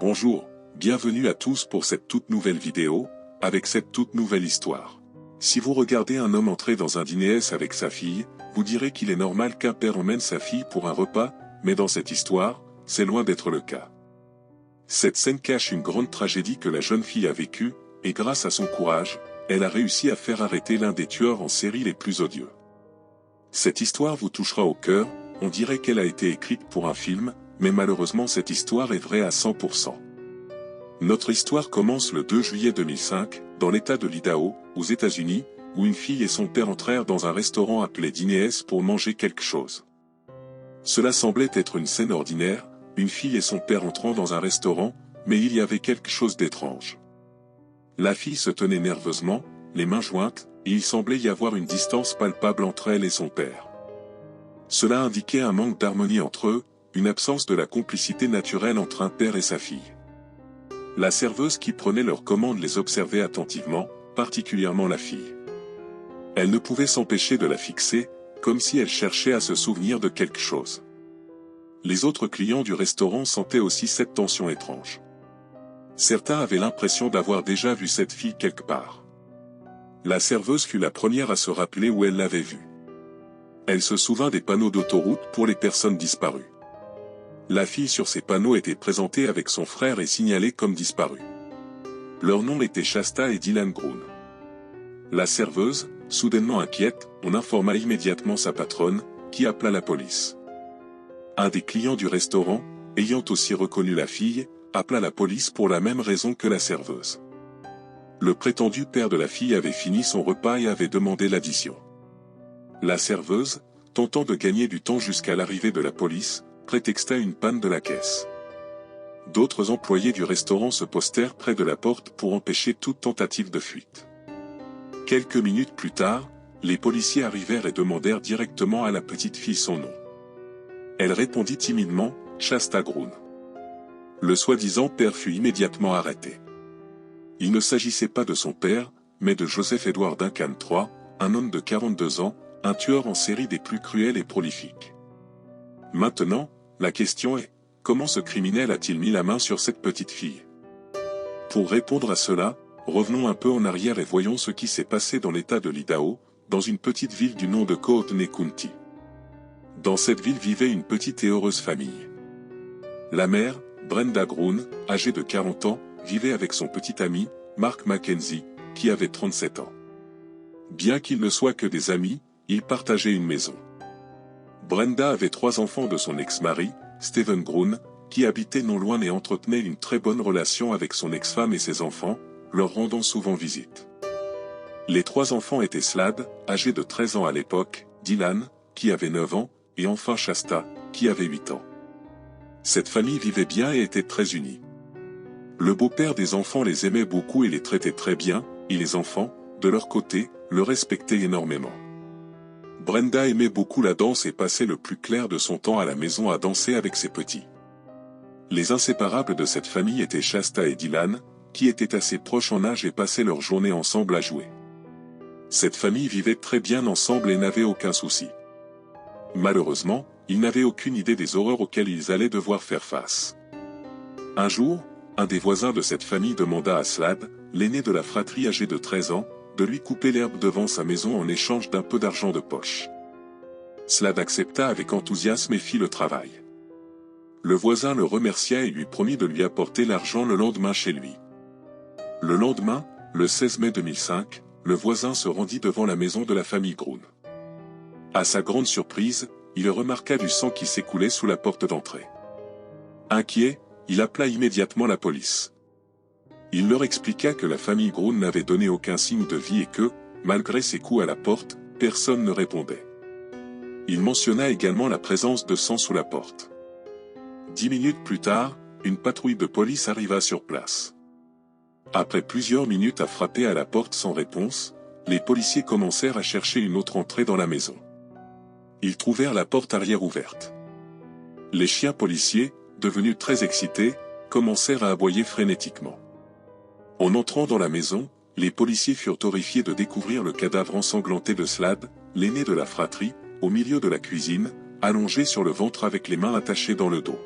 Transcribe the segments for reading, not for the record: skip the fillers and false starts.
Bonjour, bienvenue à tous pour cette toute nouvelle vidéo, avec cette toute nouvelle histoire. Si vous regardez un homme entrer dans un dîner avec sa fille, vous direz qu'il est normal qu'un père emmène sa fille pour un repas, mais dans cette histoire, c'est loin d'être le cas. Cette scène cache une grande tragédie que la jeune fille a vécue, et grâce à son courage, elle a réussi à faire arrêter l'un des tueurs en série les plus odieux. Cette histoire vous touchera au cœur, on dirait qu'elle a été écrite pour un film, mais malheureusement cette histoire est vraie à 100%. Notre histoire commence le 2 juillet 2005, dans l'état de l'Idaho, aux États-Unis, où une fille et son père entrèrent dans un restaurant appelé Dîner pour manger quelque chose. Cela semblait être une scène ordinaire, une fille et son père entrant dans un restaurant, mais il y avait quelque chose d'étrange. La fille se tenait nerveusement, les mains jointes, et il semblait y avoir une distance palpable entre elle et son père. Cela indiquait un manque d'harmonie entre eux, une absence de la complicité naturelle entre un père et sa fille. La serveuse qui prenait leurs commandes les observait attentivement, particulièrement la fille. Elle ne pouvait s'empêcher de la fixer, comme si elle cherchait à se souvenir de quelque chose. Les autres clients du restaurant sentaient aussi cette tension étrange. Certains avaient l'impression d'avoir déjà vu cette fille quelque part. La serveuse fut la première à se rappeler où elle l'avait vue. Elle se souvint des panneaux d'autoroute pour les personnes disparues. La fille sur ces panneaux était présentée avec son frère et signalée comme disparue. Leurs noms étaient Shasta et Dylan Groon. La serveuse, soudainement inquiète, on informa immédiatement sa patronne, qui appela la police. Un des clients du restaurant, ayant aussi reconnu la fille, appela la police pour la même raison que la serveuse. Le prétendu père de la fille avait fini son repas et avait demandé l'addition. La serveuse, tentant de gagner du temps jusqu'à l'arrivée de la police, prétexta une panne de la caisse. D'autres employés du restaurant se postèrent près de la porte pour empêcher toute tentative de fuite. Quelques minutes plus tard, les policiers arrivèrent et demandèrent directement à la petite fille son nom. Elle répondit timidement, Shasta Groon. Le soi-disant père fut immédiatement arrêté. Il ne s'agissait pas de son père, mais de Joseph Edward Duncan III, un homme de 42 ans, un tueur en série des plus cruels et prolifiques. Maintenant, la question est, comment ce criminel a-t-il mis la main sur cette petite fille? Pour répondre à cela, revenons un peu en arrière et voyons ce qui s'est passé dans l'état de l'Idaho, dans une petite ville du nom de Courtenay County. Dans cette ville vivait une petite et heureuse famille. La mère, Brenda Groon, âgée de 40 ans, vivait avec son petit ami, Mark Mackenzie, qui avait 37 ans. Bien qu'ils ne soient que des amis, ils partageaient une maison. Brenda avait 3 enfants de son ex-mari, Stephen Groon, qui habitait non loin et entretenait une très bonne relation avec son ex-femme et ses enfants, leur rendant souvent visite. Les 3 enfants étaient Slade, âgé de 13 ans à l'époque, Dylan, qui avait 9 ans, et enfin Shasta, qui avait 8 ans. Cette famille vivait bien et était très unie. Le beau-père des enfants les aimait beaucoup et les traitait très bien, et les enfants, de leur côté, le respectaient énormément. Brenda aimait beaucoup la danse et passait le plus clair de son temps à la maison à danser avec ses petits. Les inséparables de cette famille étaient Shasta et Dylan, qui étaient assez proches en âge et passaient leur journée ensemble à jouer. Cette famille vivait très bien ensemble et n'avait aucun souci. Malheureusement, ils n'avaient aucune idée des horreurs auxquelles ils allaient devoir faire face. Un jour, un des voisins de cette famille demanda à Slade, l'aîné de la fratrie âgé de 13 ans, de lui couper l'herbe devant sa maison en échange d'un peu d'argent de poche. Slade accepta avec enthousiasme et fit le travail. Le voisin le remercia et lui promit de lui apporter l'argent le lendemain chez lui. Le lendemain, le 16 mai 2005, le voisin se rendit devant la maison de la famille Groon. À sa grande surprise, il remarqua du sang qui s'écoulait sous la porte d'entrée. Inquiet, il appela immédiatement la police. Il leur expliqua que la famille Groon n'avait donné aucun signe de vie et que, malgré ses coups à la porte, personne ne répondait. Il mentionna également la présence de sang sous la porte. 10 minutes plus tard, une patrouille de police arriva sur place. Après plusieurs minutes à frapper à la porte sans réponse, les policiers commencèrent à chercher une autre entrée dans la maison. Ils trouvèrent la porte arrière ouverte. Les chiens policiers, devenus très excités, commencèrent à aboyer frénétiquement. En entrant dans la maison, les policiers furent horrifiés de découvrir le cadavre ensanglanté de Slade, l'aîné de la fratrie, au milieu de la cuisine, allongé sur le ventre avec les mains attachées dans le dos.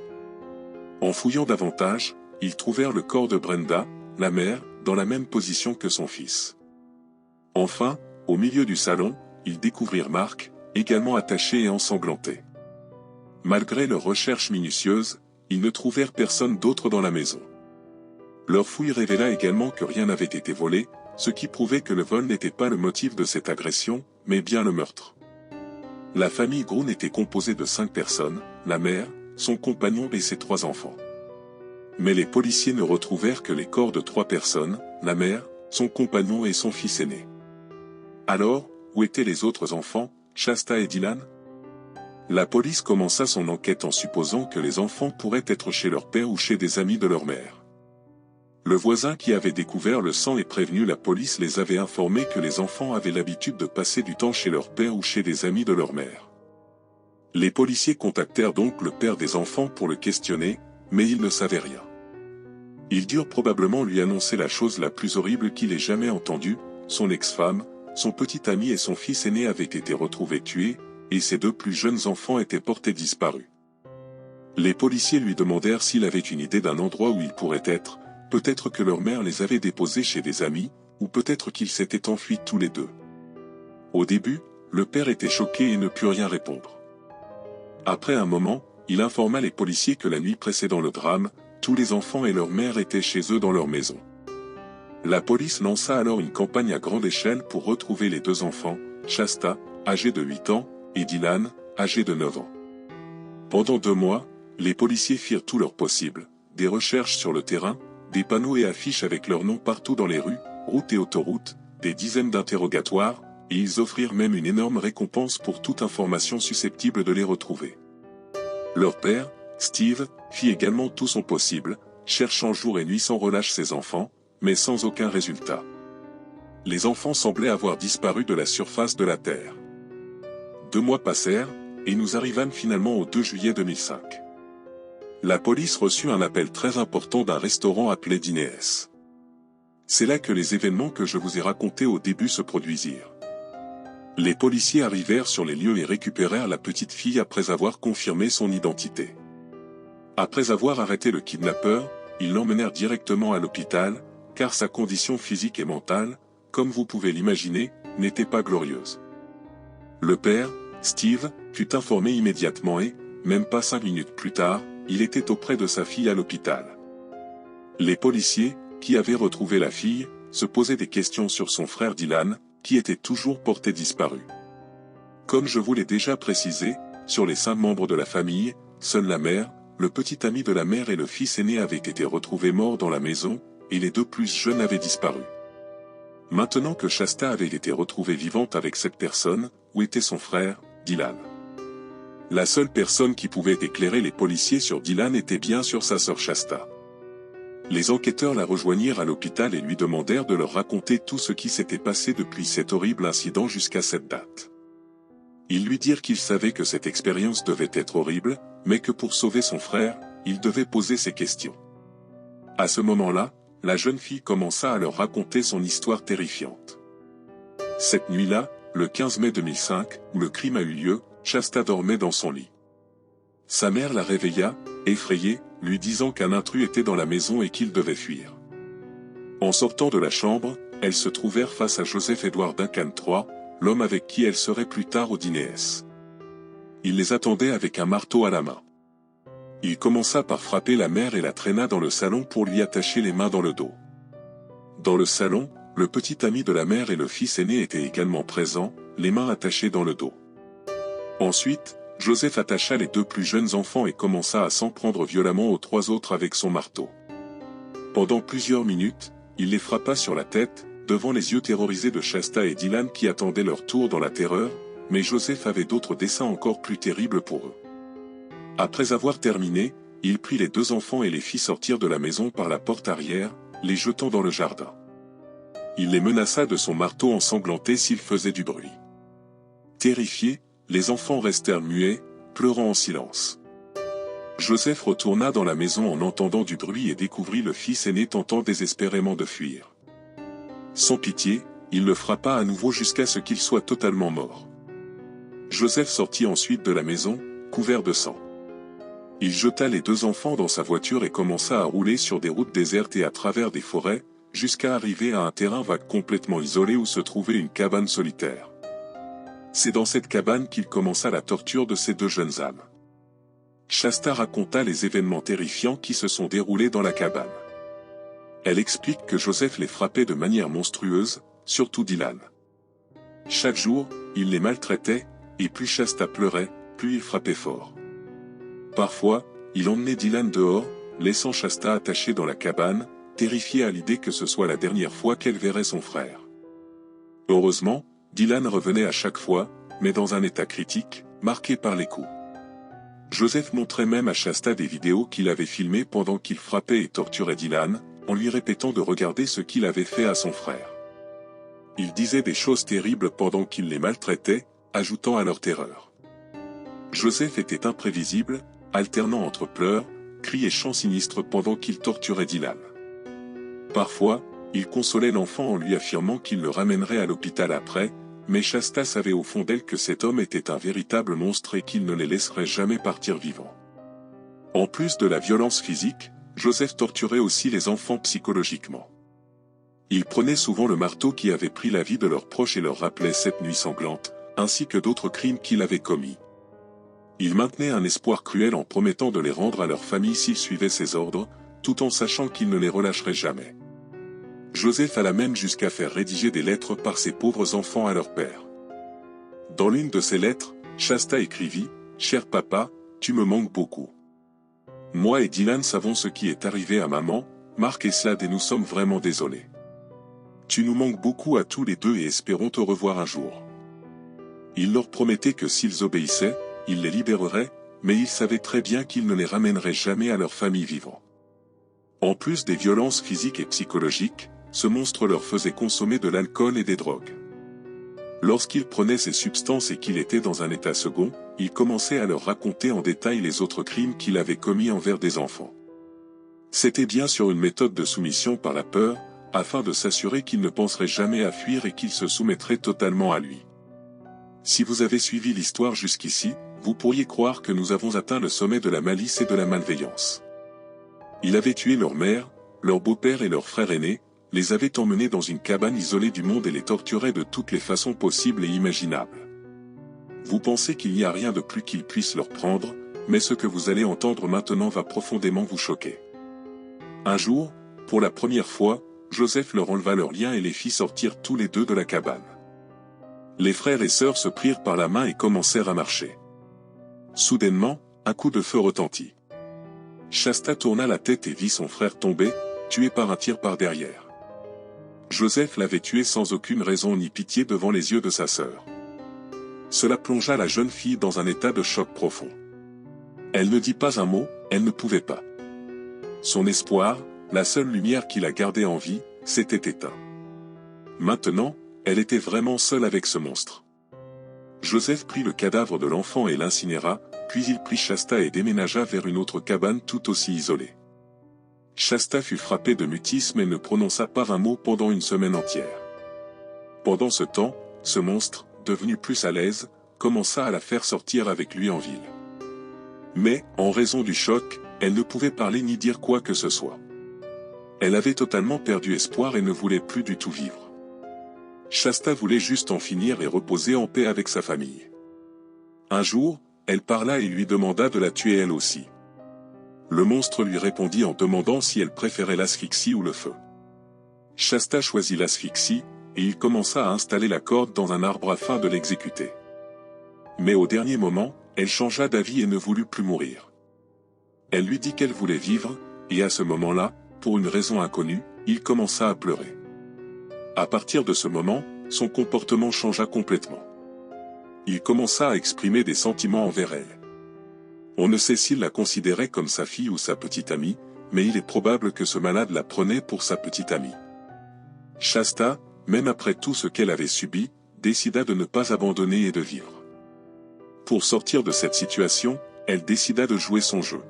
En fouillant davantage, ils trouvèrent le corps de Brenda, la mère, dans la même position que son fils. Enfin, au milieu du salon, ils découvrirent Mark, également attaché et ensanglanté. Malgré leurs recherches minutieuses, ils ne trouvèrent personne d'autre dans la maison. Leur fouille révéla également que rien n'avait été volé, ce qui prouvait que le vol n'était pas le motif de cette agression, mais bien le meurtre. La famille Grun était composée de 5 personnes, la mère, son compagnon et ses 3 enfants. Mais les policiers ne retrouvèrent que les corps de 3 personnes, la mère, son compagnon et son fils aîné. Alors, où étaient les autres enfants, Shasta et Dylan? La police commença son enquête en supposant que les enfants pourraient être chez leur père ou chez des amis de leur mère. Le voisin qui avait découvert le sang et prévenu la police les avait informés que les enfants avaient l'habitude de passer du temps chez leur père ou chez des amis de leur mère. Les policiers contactèrent donc le père des enfants pour le questionner, mais il ne savait rien. Ils durent probablement lui annoncer la chose la plus horrible qu'il ait jamais entendue, son ex-femme, son petit ami et son fils aîné avaient été retrouvés tués, et ses 2 plus jeunes enfants étaient portés disparus. Les policiers lui demandèrent s'il avait une idée d'un endroit où ils pourraient être, peut-être que leur mère les avait déposés chez des amis, ou peut-être qu'ils s'étaient enfuis tous les 2. Au début, le père était choqué et ne put rien répondre. Après un moment, il informa les policiers que la nuit précédant le drame, tous les enfants et leur mère étaient chez eux dans leur maison. La police lança alors une campagne à grande échelle pour retrouver les 2 enfants, Shasta, âgé de 8 ans, et Dylan, âgé de 9 ans. Pendant 2 mois, les policiers firent tout leur possible, des recherches sur le terrain, des panneaux et affiches avec leurs noms partout dans les rues, routes et autoroutes, des dizaines d'interrogatoires, et ils offrirent même une énorme récompense pour toute information susceptible de les retrouver. Leur père, Steve, fit également tout son possible, cherchant jour et nuit sans relâche ses enfants, mais sans aucun résultat. Les enfants semblaient avoir disparu de la surface de la Terre. 2 mois passèrent, et nous arrivâmes finalement au 2 juillet 2005. La police reçut un appel très important d'un restaurant appelé Dinees. C'est là que les événements que je vous ai racontés au début se produisirent. Les policiers arrivèrent sur les lieux et récupérèrent la petite fille après avoir confirmé son identité. Après avoir arrêté le kidnappeur, ils l'emmenèrent directement à l'hôpital, car sa condition physique et mentale, comme vous pouvez l'imaginer, n'était pas glorieuse. Le père, Steve, fut informé immédiatement et, même pas 5 minutes plus tard, il était auprès de sa fille à l'hôpital. Les policiers, qui avaient retrouvé la fille, se posaient des questions sur son frère Dylan, qui était toujours porté disparu. Comme je vous l'ai déjà précisé, sur les 5 membres de la famille, seule la mère, le petit ami de la mère et le fils aîné avaient été retrouvés morts dans la maison, et les 2 plus jeunes avaient disparu. Maintenant que Shasta avait été retrouvée vivante avec cette personne, où était son frère, Dylan? La seule personne qui pouvait éclairer les policiers sur Dylan était bien sûr sa sœur Shasta. Les enquêteurs la rejoignirent à l'hôpital et lui demandèrent de leur raconter tout ce qui s'était passé depuis cet horrible incident jusqu'à cette date. Ils lui dirent qu'ils savaient que cette expérience devait être horrible, mais que pour sauver son frère, il devait poser ses questions. À ce moment-là, la jeune fille commença à leur raconter son histoire terrifiante. Cette nuit-là, le 15 mai 2005, où le crime a eu lieu, Shasta dormait dans son lit. Sa mère la réveilla, effrayée, lui disant qu'un intrus était dans la maison et qu'il devait fuir. En sortant de la chambre, elles se trouvèrent face à Joseph Edward Duncan III, l'homme avec qui elle serait plus tard au Dinees. Il les attendait avec un marteau à la main. Il commença par frapper la mère et la traîna dans le salon pour lui attacher les mains dans le dos. Dans le salon, le petit ami de la mère et le fils aîné étaient également présents, les mains attachées dans le dos. Ensuite, Joseph attacha les 2 plus jeunes enfants et commença à s'en prendre violemment aux 3 autres avec son marteau. Pendant plusieurs minutes, il les frappa sur la tête, devant les yeux terrorisés de Shasta et Dylan qui attendaient leur tour dans la terreur, mais Joseph avait d'autres desseins encore plus terribles pour eux. Après avoir terminé, il prit les 2 enfants et les fit sortir de la maison par la porte arrière, les jetant dans le jardin. Il les menaça de son marteau ensanglanté s'ils faisaient du bruit. Terrifiés, les enfants restèrent muets, pleurant en silence. Joseph retourna dans la maison en entendant du bruit et découvrit le fils aîné tentant désespérément de fuir. Sans pitié, il le frappa à nouveau jusqu'à ce qu'il soit totalement mort. Joseph sortit ensuite de la maison, couvert de sang. Il jeta les deux enfants dans sa voiture et commença à rouler sur des routes désertes et à travers des forêts, jusqu'à arriver à un terrain vague complètement isolé où se trouvait une cabane solitaire. C'est dans cette cabane qu'il commença la torture de ces deux jeunes âmes. Shasta raconta les événements terrifiants qui se sont déroulés dans la cabane. Elle explique que Joseph les frappait de manière monstrueuse, surtout Dylan. Chaque jour, il les maltraitait, et plus Shasta pleurait, plus il frappait fort. Parfois, il emmenait Dylan dehors, laissant Shasta attachée dans la cabane, terrifiée à l'idée que ce soit la dernière fois qu'elle verrait son frère. Heureusement, Dylan revenait à chaque fois, mais dans un état critique, marqué par les coups. Joseph montrait même à Shasta des vidéos qu'il avait filmées pendant qu'il frappait et torturait Dylan, en lui répétant de regarder ce qu'il avait fait à son frère. Il disait des choses terribles pendant qu'il les maltraitait, ajoutant à leur terreur. Joseph était imprévisible, alternant entre pleurs, cris et chants sinistres pendant qu'il torturait Dylan. Parfois, il consolait l'enfant en lui affirmant qu'il le ramènerait à l'hôpital après, mais Shasta savait au fond d'elle que cet homme était un véritable monstre et qu'il ne les laisserait jamais partir vivants. En plus de la violence physique, Joseph torturait aussi les enfants psychologiquement. Il prenait souvent le marteau qui avait pris la vie de leurs proches et leur rappelait cette nuit sanglante, ainsi que d'autres crimes qu'il avait commis. Il maintenait un espoir cruel en promettant de les rendre à leur famille s'ils suivaient ses ordres, tout en sachant qu'il ne les relâcherait jamais. Joseph alla même jusqu'à faire rédiger des lettres par ses pauvres enfants à leur père. Dans l'une de ces lettres, Shasta écrivit « Cher papa, tu me manques beaucoup. Moi et Dylan savons ce qui est arrivé à maman, Mark et Slade et nous sommes vraiment désolés. Tu nous manques beaucoup à tous les deux et espérons te revoir un jour. » Il leur promettait que s'ils obéissaient, il les libérerait, mais il savait très bien qu'il ne les ramènerait jamais à leur famille vivants. En plus des violences physiques et psychologiques, ce monstre leur faisait consommer de l'alcool et des drogues. Lorsqu'il prenait ces substances et qu'il était dans un état second, il commençait à leur raconter en détail les autres crimes qu'il avait commis envers des enfants. C'était bien sûr une méthode de soumission par la peur, afin de s'assurer qu'ils ne penseraient jamais à fuir et qu'ils se soumettraient totalement à lui. Si vous avez suivi l'histoire jusqu'ici, vous pourriez croire que nous avons atteint le sommet de la malice et de la malveillance. Il avait tué leur mère, leur beau-père et leur frère aîné, les avait emmenés dans une cabane isolée du monde et les torturait de toutes les façons possibles et imaginables. Vous pensez qu'il n'y a rien de plus qu'il puisse leur prendre, mais ce que vous allez entendre maintenant va profondément vous choquer. Un jour, pour la première fois, Joseph leur enleva leurs liens et les fit sortir tous les deux de la cabane. Les frères et sœurs se prirent par la main et commencèrent à marcher. Soudainement, un coup de feu retentit. Shasta tourna la tête et vit son frère tomber, tué par un tir par derrière. Joseph l'avait tué sans aucune raison ni pitié devant les yeux de sa sœur. Cela plongea la jeune fille dans un état de choc profond. Elle ne dit pas un mot, elle ne pouvait pas. Son espoir, la seule lumière qui la gardait en vie, s'était éteint. Maintenant, elle était vraiment seule avec ce monstre. Joseph prit le cadavre de l'enfant et l'incinéra, puis il prit Shasta et déménagea vers une autre cabane tout aussi isolée. Shasta fut frappée de mutisme et ne prononça pas un mot pendant une semaine entière. Pendant ce temps, ce monstre, devenu plus à l'aise, commença à la faire sortir avec lui en ville. Mais, en raison du choc, elle ne pouvait parler ni dire quoi que ce soit. Elle avait totalement perdu espoir et ne voulait plus du tout vivre. Shasta voulait juste en finir et reposer en paix avec sa famille. Un jour, elle parla et lui demanda de la tuer elle aussi. Le monstre lui répondit en demandant si elle préférait l'asphyxie ou le feu. Shasta choisit l'asphyxie, et il commença à installer la corde dans un arbre afin de l'exécuter. Mais au dernier moment, elle changea d'avis et ne voulut plus mourir. Elle lui dit qu'elle voulait vivre, et à ce moment-là, pour une raison inconnue, il commença à pleurer. À partir de ce moment, son comportement changea complètement. Il commença à exprimer des sentiments envers elle. On ne sait s'il la considérait comme sa fille ou sa petite amie, mais il est probable que ce malade la prenait pour sa petite amie. Shasta, même après tout ce qu'elle avait subi, décida de ne pas abandonner et de vivre. Pour sortir de cette situation, elle décida de jouer son jeu.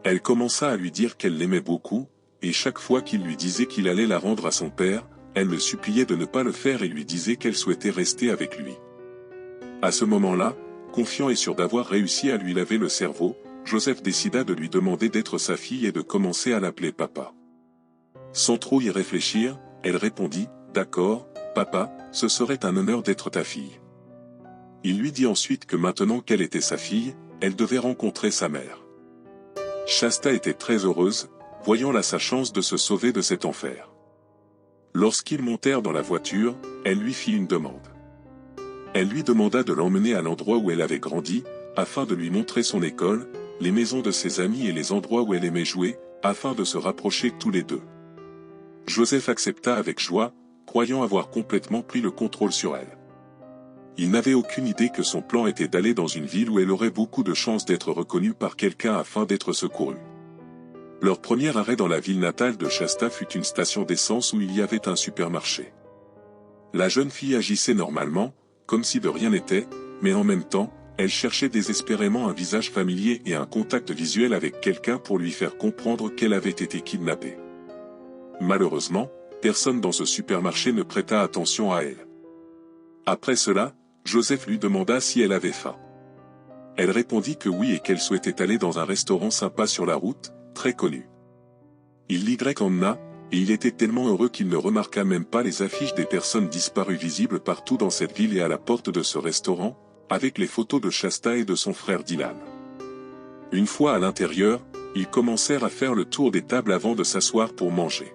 Elle commença à lui dire qu'elle l'aimait beaucoup, et chaque fois qu'il lui disait qu'il allait la rendre à son père, elle le suppliait de ne pas le faire et lui disait qu'elle souhaitait rester avec lui. À ce moment-là, confiant et sûr d'avoir réussi à lui laver le cerveau, Joseph décida de lui demander d'être sa fille et de commencer à l'appeler papa. Sans trop y réfléchir, elle répondit « D'accord, papa, ce serait un honneur d'être ta fille. » Il lui dit ensuite que maintenant qu'elle était sa fille, elle devait rencontrer sa mère. Shasta était très heureuse, voyant là sa chance de se sauver de cet enfer. Lorsqu'ils montèrent dans la voiture, elle lui fit une demande. Elle lui demanda de l'emmener à l'endroit où elle avait grandi, afin de lui montrer son école, les maisons de ses amis et les endroits où elle aimait jouer, afin de se rapprocher tous les deux. Joseph accepta avec joie, croyant avoir complètement pris le contrôle sur elle. Il n'avait aucune idée que son plan était d'aller dans une ville où elle aurait beaucoup de chances d'être reconnue par quelqu'un afin d'être secourue. Leur premier arrêt dans la ville natale de Shasta fut une station d'essence où il y avait un supermarché. La jeune fille agissait normalement, comme si de rien n'était, mais en même temps, elle cherchait désespérément un visage familier et un contact visuel avec quelqu'un pour lui faire comprendre qu'elle avait été kidnappée. Malheureusement, personne dans ce supermarché ne prêta attention à elle. Après cela, Joseph lui demanda si elle avait faim. Elle répondit que oui et qu'elle souhaitait aller dans un restaurant sympa sur la route, très connu. Il l'y emmena, et il était tellement heureux qu'il ne remarqua même pas les affiches des personnes disparues visibles partout dans cette ville et à la porte de ce restaurant, avec les photos de Shasta et de son frère Dylan. Une fois à l'intérieur, ils commencèrent à faire le tour des tables avant de s'asseoir pour manger.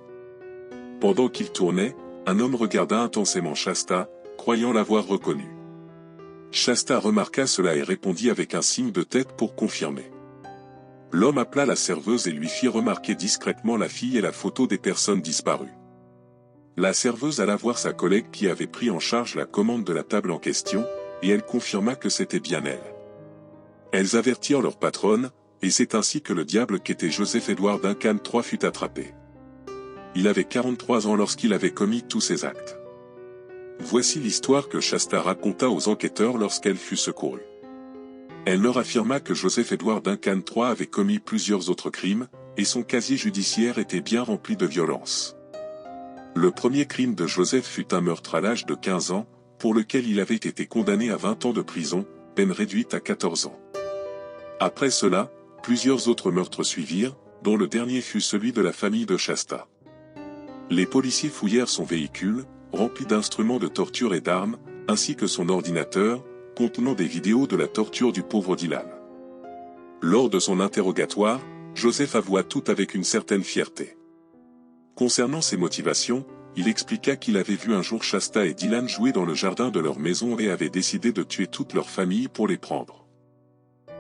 Pendant qu'ils tournaient, un homme regarda intensément Shasta, croyant l'avoir reconnue. Shasta remarqua cela et répondit avec un signe de tête pour confirmer. L'homme appela la serveuse et lui fit remarquer discrètement la fille et la photo des personnes disparues. La serveuse alla voir sa collègue qui avait pris en charge la commande de la table en question, et elle confirma que c'était bien elle. Elles avertirent leur patronne, et c'est ainsi que le diable qu'était Joseph Edward Duncan III fut attrapé. Il avait 43 ans lorsqu'il avait commis tous ces actes. Voici l'histoire que Shasta raconta aux enquêteurs lorsqu'elle fut secourue. Elle leur affirma que Joseph Edward Duncan III avait commis plusieurs autres crimes, et son casier judiciaire était bien rempli de violence. Le premier crime de Joseph fut un meurtre à l'âge de 15 ans, pour lequel il avait été condamné à 20 ans de prison, peine réduite à 14 ans. Après cela, plusieurs autres meurtres suivirent, dont le dernier fut celui de la famille de Shasta. Les policiers fouillèrent son véhicule, rempli d'instruments de torture et d'armes, ainsi que son ordinateur, contenant des vidéos de la torture du pauvre Dylan. Lors de son interrogatoire, Joseph avoua tout avec une certaine fierté. Concernant ses motivations, il expliqua qu'il avait vu un jour Shasta et Dylan jouer dans le jardin de leur maison et avait décidé de tuer toute leur famille pour les prendre.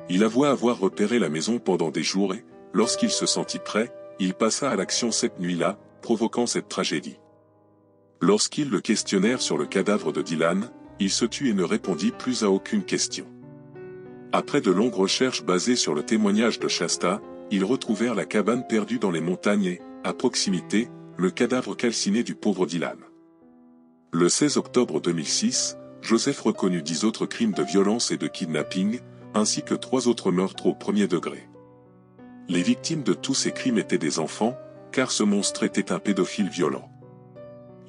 Il avoua avoir repéré la maison pendant des jours et, lorsqu'il se sentit prêt, il passa à l'action cette nuit-là, provoquant cette tragédie. Lorsqu'ils le questionnèrent sur le cadavre de Dylan, il se tut et ne répondit plus à aucune question. Après de longues recherches basées sur le témoignage de Shasta, ils retrouvèrent la cabane perdue dans les montagnes et, à proximité, le cadavre calciné du pauvre Dylan. Le 16 octobre 2006, Joseph reconnut 10 autres crimes de violence et de kidnapping, ainsi que 3 autres meurtres au premier degré. Les victimes de tous ces crimes étaient des enfants, car ce monstre était un pédophile violent.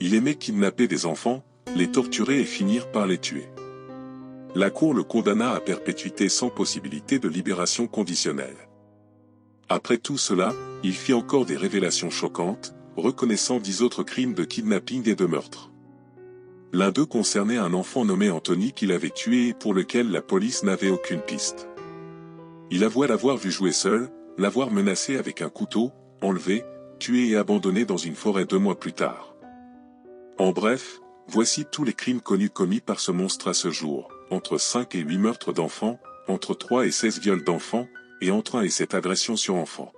Il aimait kidnapper des enfants, les torturer et finir par les tuer. La cour le condamna à perpétuité sans possibilité de libération conditionnelle. Après tout cela, il fit encore des révélations choquantes, reconnaissant 10 autres crimes de kidnapping et de meurtre. L'un d'eux concernait un enfant nommé Anthony qu'il avait tué et pour lequel la police n'avait aucune piste. Il avoua l'avoir vu jouer seul, l'avoir menacé avec un couteau, enlevé, tué et abandonné dans une forêt 2 mois plus tard. En bref, voici tous les crimes connus commis par ce monstre à ce jour, entre 5 et 8 meurtres d'enfants, entre 3 et 16 viols d'enfants, et entre 1 et 7 agressions sur enfants.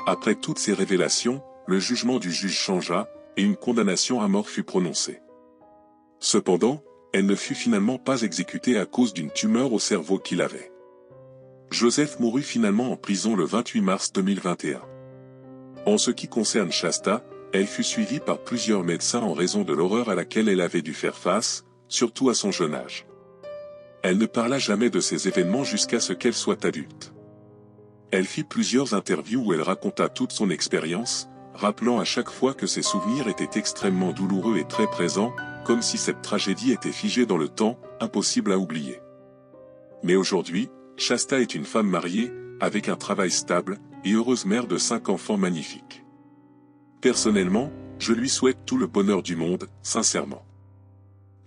Après toutes ces révélations, le jugement du juge changea, et une condamnation à mort fut prononcée. Cependant, elle ne fut finalement pas exécutée à cause d'une tumeur au cerveau qu'il avait. Joseph mourut finalement en prison le 28 mars 2021. En ce qui concerne Shasta, elle fut suivie par plusieurs médecins en raison de l'horreur à laquelle elle avait dû faire face, surtout à son jeune âge. Elle ne parla jamais de ces événements jusqu'à ce qu'elle soit adulte. Elle fit plusieurs interviews où elle raconta toute son expérience, rappelant à chaque fois que ses souvenirs étaient extrêmement douloureux et très présents, comme si cette tragédie était figée dans le temps, impossible à oublier. Mais aujourd'hui, Shasta est une femme mariée, avec un travail stable, et heureuse mère de 5 enfants magnifiques. Personnellement, je lui souhaite tout le bonheur du monde, sincèrement.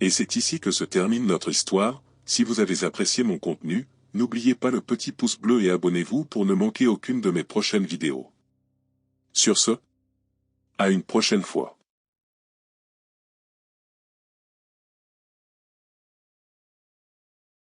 Et c'est ici que se termine notre histoire. Si vous avez apprécié mon contenu, n'oubliez pas le petit pouce bleu et abonnez-vous pour ne manquer aucune de mes prochaines vidéos. Sur ce, à une prochaine fois.